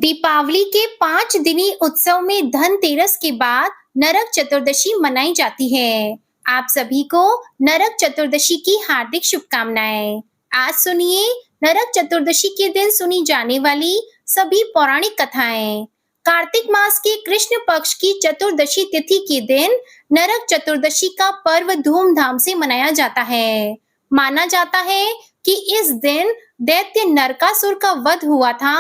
दीपावली के 5 दिनी उत्सव में धनतेरस के बाद नरक चतुर्दशी मनाई जाती है। आप सभी को नरक चतुर्दशी की हार्दिक शुभकामनाएं। आज सुनिए नरक चतुर्दशी के दिन सुनी जाने वाली सभी पौराणिक कथाएं। कार्तिक मास के कृष्ण पक्ष की चतुर्दशी तिथि के दिन नरक चतुर्दशी का पर्व धूमधाम से मनाया जाता है। माना जाता है कि इस दिन दैत्य नरकासुर का वध हुआ था।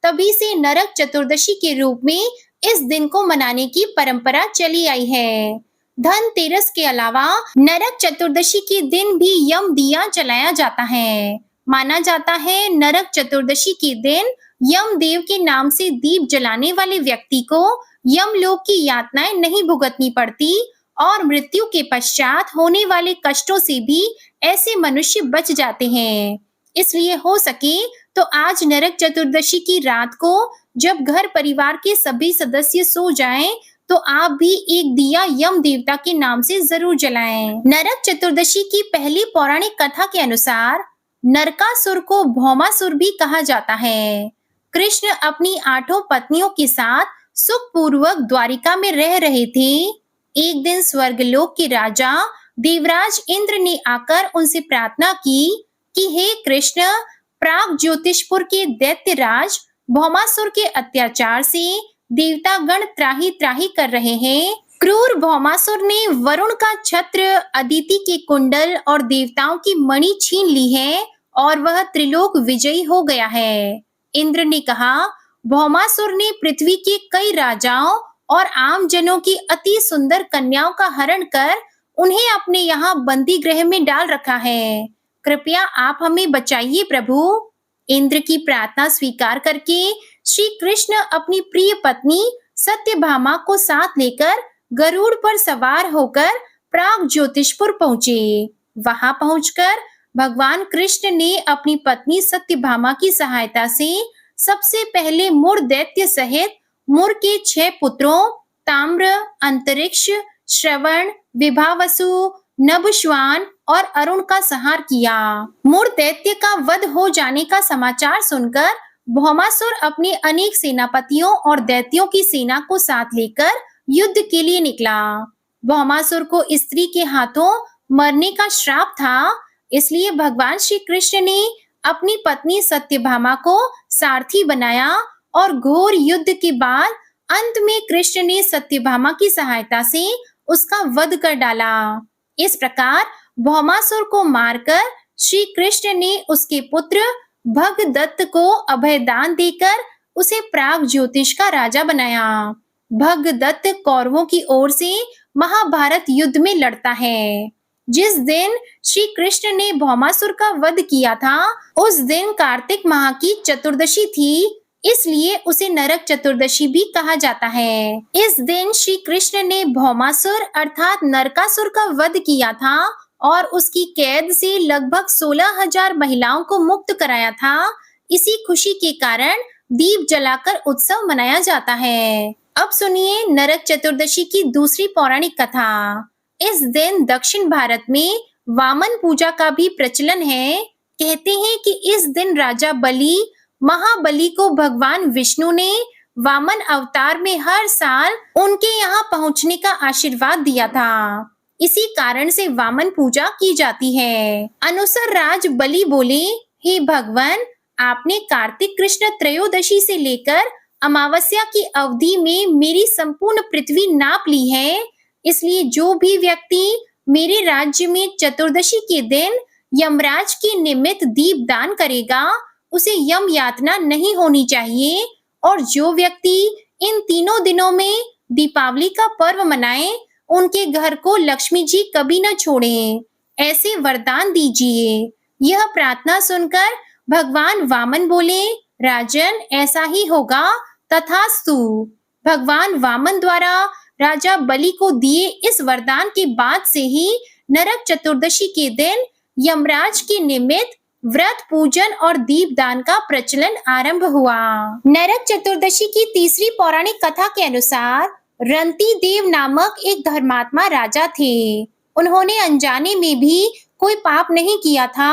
तभी से नरक चतुर्दशी के रूप में इस दिन को मनाने की परंपरा चली आई है। धनतेरस के अलावा नरक चतुर्दशी के दिन भी यम दिया जलाया जाता है। माना जाता है नरक चतुर्दशी के दिन यम देव के नाम से दीप जलाने वाले व्यक्ति को यमलोक की यातनाएं नहीं भुगतनी पड़ती और मृत्यु के पश्चात होने वाले कष्टों से भी ऐसे मनुष्य बच जाते हैं। इसलिए हो सके तो आज नरक चतुर्दशी की रात को जब घर परिवार के सभी सदस्य सो जाएं, तो आप भी एक दिया यम देवता के नाम से जरूर जलाएं। नरक चतुर्दशी की पहली पौराणिक कथा के अनुसार नरकासुर को भौमासुर भी कहा जाता है। कृष्ण अपनी 8 पत्नियों के साथ सुखपूर्वक द्वारिका में रह रहे थे। एक दिन स्वर्गलोक के राजा देवराज इंद्र ने आकर उनसे प्रार्थना की कि हे कृष्ण, प्राग ज्योतिषपुर के दैत्यराज भौमासुर के अत्याचार से देवतागण त्राही त्राही कर रहे हैं। क्रूर भौमासुर ने वरुण का छत्र, अदिति के कुंडल और देवताओं की मणि छीन ली है और वह त्रिलोक विजयी हो गया है। इंद्र ने कहा, भौमासुर ने पृथ्वी के कई राजाओं और आम जनों की अति सुंदर कन्याओं का हरण कर उन्हें अपने यहाँ बंदी गृह में डाल रखा है। कृपया आप हमें बचाइए प्रभु। इंद्र की प्रार्थना स्वीकार करके श्री कृष्ण अपनी प्रिय पत्नी सत्यभामा को साथ लेकर गरुड़ पर सवार होकर प्राग ज्योतिषपुर पहुंचे। वहां पहुंचकर भगवान कृष्ण ने अपनी पत्नी सत्यभामा की सहायता से सबसे पहले मुर दैत्य सहित मुर के 6 पुत्रों ताम्र, अंतरिक्ष, श्रवण, विभावसु, नभश्वान और अरुण का संहार किया। मुर दैत्य का वध हो जाने का समाचार सुनकर भौमासुर अपने अनेक सेनापतियों और दैत्यों की सेना को साथ लेकर युद्ध के लिए निकला। भौमासुर को स्त्री के हाथों मरने का श्राप था, इसलिए भगवान श्री कृष्ण ने अपनी पत्नी सत्यभामा को सारथी बनाया और घोर युद्ध के बाद अंत में कृष्ण ने सत्यभामा की सहायता से उसका वध कर डाला। इस प्रकार भौमासुर को मारकर श्री कृष्ण ने उसके पुत्र भगदत्त को अभयदान देकर उसे प्राग ज्योतिष का राजा बनाया। भगदत्त कौरवों की ओर से महाभारत युद्ध में लड़ता है। जिस दिन श्री कृष्ण ने भौमासुर का वध किया था, उस दिन कार्तिक माह की चतुर्दशी थी, इसलिए उसे नरक चतुर्दशी भी कहा जाता है। इस दिन श्री कृष्ण ने भौमासुर अर्थात नरकासुर का वध किया था और उसकी कैद से लगभग 16,000 महिलाओं को मुक्त कराया था। इसी खुशी के कारण दीप जलाकर उत्सव मनाया जाता है। अब सुनिए नरक चतुर्दशी की दूसरी पौराणिक कथा। इस दिन दक्षिण भारत में वामन पूजा का भी प्रचलन है। कहते हैं कि इस दिन राजा बलि महाबली को भगवान विष्णु ने वामन अवतार में हर साल उनके यहाँ पहुँचने का आशीर्वाद दिया था। इसी कारण से वामन पूजा की जाती है। अनुसर राज बलि बोले, हे भगवान, आपने कार्तिक कृष्ण त्रयोदशी से लेकर अमावस्या की अवधि में मेरी संपूर्ण पृथ्वी नाप ली है, इसलिए जो भी व्यक्ति मेरे राज्य में चतुर्दशी के दिन यमराज के निमित्त दीप दान करेगा, उसे यम यातना नहीं होनी चाहिए। और जो व्यक्ति इन तीनों दिनों में दीपावली का पर्व मनाए, उनके घर को लक्ष्मी जी कभी न छोड़ें, ऐसे वरदान दीजिए। यह प्रार्थना सुनकर भगवान वामन बोले, राजन, ऐसा ही होगा, तथास्तु। भगवान वामन द्वारा राजा बलि को दिए इस वरदान के बाद से ही नरक चतुर्दशी के दिन यमराज के निमित्त व्रत, पूजन और दीपदान का प्रचलन आरंभ हुआ। नरक चतुर्दशी की तीसरी पौराणिक कथा के अनुसार रंती देव नामक एक धर्मात्मा राजा थे। उन्होंने अनजाने में भी कोई पाप नहीं किया था।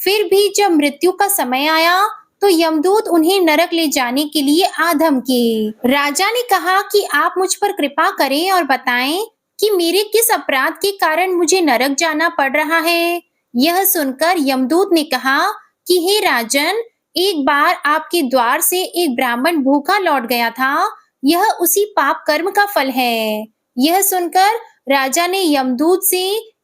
फिर भी जब मृत्यु का समय आया तो यमदूत उन्हें नरक ले जाने के लिए आ धमके। राजा ने कहा कि आप मुझ पर कृपा करें और बताएं कि मेरे किस अपराध के कारण मुझे नरक जाना पड़ रहा है। यह सुनकर यमदूत ने कहा कि हे राजन, एक बार आपके द्वार से एक ब्राह्मण भूखा लौट गया था। यह उसी पाप कर्म का फल है। यह सुनकर राजा ने यमदूत से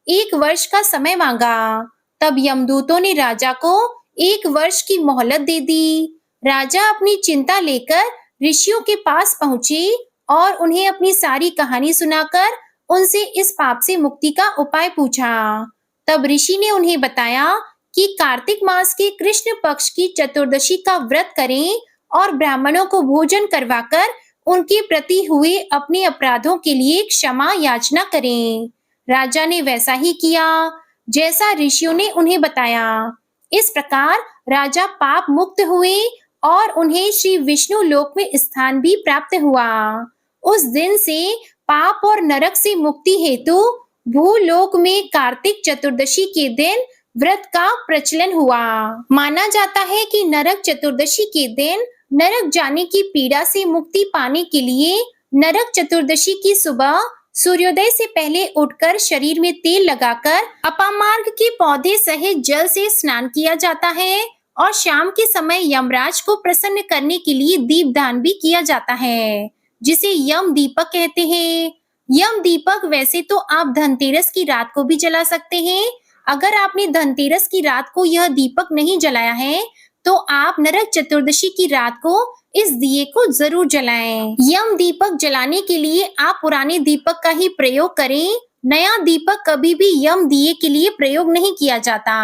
1 वर्ष का समय मांगा। तब यमदूतों ने राजा को 1 वर्ष की मोहलत दे दी। राजा अपनी चिंता लेकर ऋषियों के पास पहुंचे और उन्हें अपनी सारी कहानी सुनाकर उनसे इस पाप से मुक्ति का उपाय पूछा। तब ऋषि ने उन्हें बताया कि कार्तिक मास के कृष्ण पक्ष की चतुर्दशी का व्रत करें और ब्राह्मणों को भोजन करवाकर उनके प्रति हुए अपने अपराधों के लिए क्षमा याचना करें। राजा ने वैसा ही किया जैसा ऋषियों ने उन्हें बताया। इस प्रकार राजा पाप मुक्त हुए और उन्हें श्री विष्णु लोक में स्थान भी प्राप्त हुआ। उस दिन से पाप और नरक से मुक्ति हेतु भूलोक में कार्तिक चतुर्दशी के दिन व्रत का प्रचलन हुआ। माना जाता है कि नरक चतुर्दशी के दिन नरक जाने की पीड़ा से मुक्ति पाने के लिए नरक चतुर्दशी की सुबह सूर्योदय से पहले उठकर शरीर में तेल लगाकर अपामार्ग के पौधे सहित जल से स्नान किया जाता है और शाम के समय यमराज को प्रसन्न करने के लिए दीपदान भी किया जाता है, जिसे यम दीपक कहते हैं। यम दीपक वैसे तो आप धनतेरस की रात को भी जला सकते हैं। अगर आपने धनतेरस की रात को यह दीपक नहीं जलाया है तो आप नरक चतुर्दशी की रात को इस दिए को जरूर जलाएं। यम दीपक जलाने के लिए आप पुराने दीपक का ही प्रयोग करें। नया दीपक कभी भी यम दिए के लिए प्रयोग नहीं किया जाता।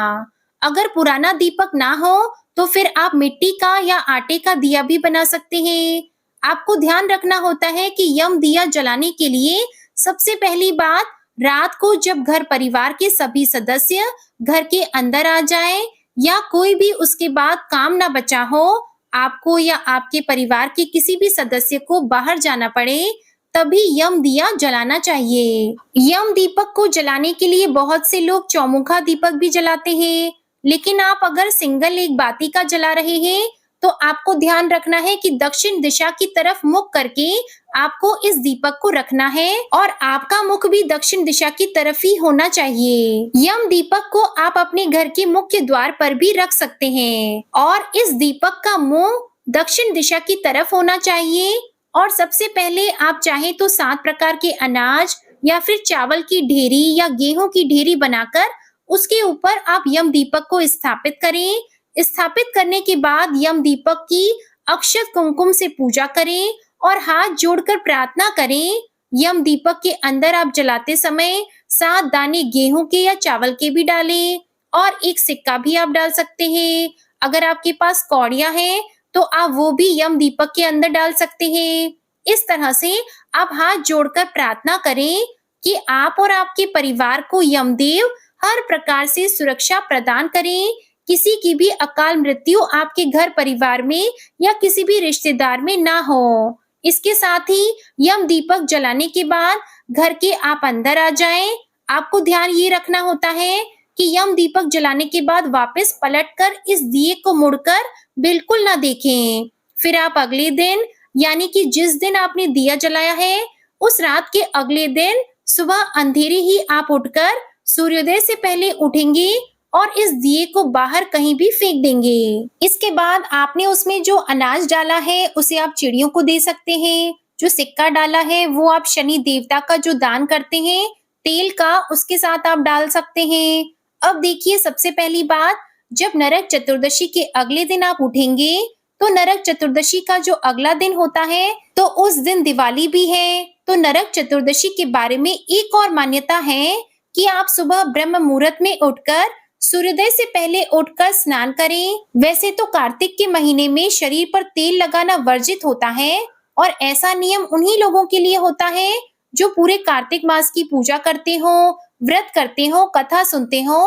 अगर पुराना दीपक ना हो तो फिर आप मिट्टी का या आटे का दिया भी बना सकते हैं। आपको ध्यान रखना होता है कि यम दिया जलाने के लिए सबसे पहली बात, रात को जब घर परिवार के सभी सदस्य घर के अंदर आ जाएं या कोई भी उसके बाद काम ना बचा हो, आपको या आपके परिवार के किसी भी सदस्य को बाहर जाना पड़े, तभी यम दिया जलाना चाहिए। यम दीपक को जलाने के लिए बहुत से लोग चौमुखा दीपक भी जलाते हैं, लेकिन आप अगर सिंगल एक बाती का जला रहे हैं तो आपको ध्यान रखना है कि दक्षिण दिशा की तरफ मुख करके आपको इस दीपक को रखना है और आपका मुख भी दक्षिण दिशा की तरफ ही होना चाहिए। यम दीपक को आप अपने घर के मुख्य द्वार पर भी रख सकते हैं और इस दीपक का मुंह दक्षिण दिशा की तरफ होना चाहिए। और सबसे पहले आप चाहे तो 7 प्रकार के अनाज या फिर चावल की ढेरी या गेहूं की ढेरी बनाकर उसके ऊपर आप यम दीपक को स्थापित करें। स्थापित करने के बाद यम दीपक की अक्षत कुमकुम से पूजा करें और हाथ जोड़कर प्रार्थना करें। यम दीपक के अंदर आप जलाते समय 7 दाने गेहूं के या चावल के भी डालें और एक सिक्का भी आप डाल सकते हैं। अगर आपके पास कौड़ियां हैं तो आप वो भी यम दीपक के अंदर डाल सकते हैं। इस तरह से आप हाथ जोड़कर प्रार्थना करें कि आप और आपके परिवार को यमदेव हर प्रकार से सुरक्षा प्रदान करें। किसी की भी अकाल मृत्यु आपके घर परिवार में या किसी भी रिश्तेदार में ना हो। इसके साथ ही यम दीपक जलाने के बाद घर के आप अंदर आ जाएं। आपको ध्यान ये रखना होता है कि यम दीपक जलाने के बाद वापस पलटकर इस दिए को मुड़कर बिल्कुल ना देखें। फिर आप अगले दिन यानी कि जिस दिन आपने दिया जलाया है उस रात के अगले दिन सुबह अंधेरे ही आप उठकर सूर्योदय से पहले उठेंगे और इस दिए को बाहर कहीं भी फेंक देंगे। इसके बाद आपने उसमें जो अनाज डाला है उसे आप चिड़ियों को दे सकते हैं। जो सिक्का डाला है वो आप शनि देवता का जो दान करते हैं तेल का, उसके साथ आप डाल सकते हैं। अब देखिए, सबसे पहली बात, जब नरक चतुर्दशी के अगले दिन आप उठेंगे तो नरक चतुर्दशी का जो अगला दिन होता है तो उस दिन दिवाली भी है। तो नरक चतुर्दशी के बारे में एक और मान्यता है कि आप सुबह ब्रह्म मुहूर्त में उठकर सूर्योदय से पहले उठकर स्नान करें। वैसे तो कार्तिक के महीने में शरीर पर तेल लगाना वर्जित होता है और ऐसा नियम उन्हीं लोगों के लिए होता है जो पूरे कार्तिक मास की पूजा करते हो, व्रत करते हो, कथा सुनते हो।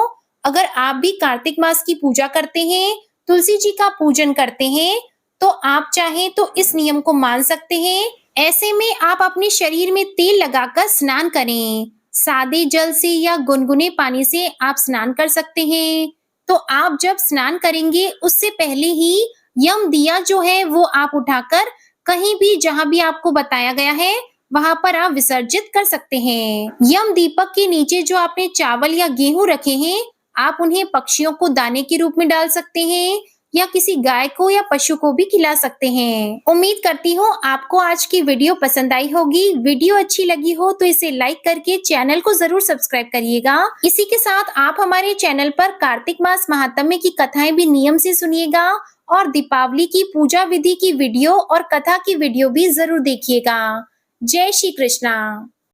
अगर आप भी कार्तिक मास की पूजा करते हैं, तुलसी जी का पूजन करते हैं, तो आप चाहें तो इस नियम को मान सकते हैं। ऐसे में आप अपने शरीर में तेल लगाकर स्नान करें। सादे जल से या गुनगुने पानी से आप स्नान कर सकते हैं। तो आप जब स्नान करेंगे उससे पहले ही यम दिया जो है वो आप उठाकर कहीं भी जहाँ भी आपको बताया गया है वहां पर आप विसर्जित कर सकते हैं। यम दीपक के नीचे जो आपने चावल या गेहूं रखे हैं, आप उन्हें पक्षियों को दाने के रूप में डाल सकते हैं या किसी गाय को या पशु को भी खिला सकते हैं। उम्मीद करती हूँ आपको आज की वीडियो पसंद आई होगी। वीडियो अच्छी लगी हो तो इसे लाइक करके चैनल को जरूर सब्सक्राइब करिएगा। इसी के साथ आप हमारे चैनल पर कार्तिक मास महात्म्य की कथाएं भी नियम से सुनिएगा और दीपावली की पूजा विधि की वीडियो और कथा की वीडियो भी जरूर देखिएगा। जय श्री कृष्णा।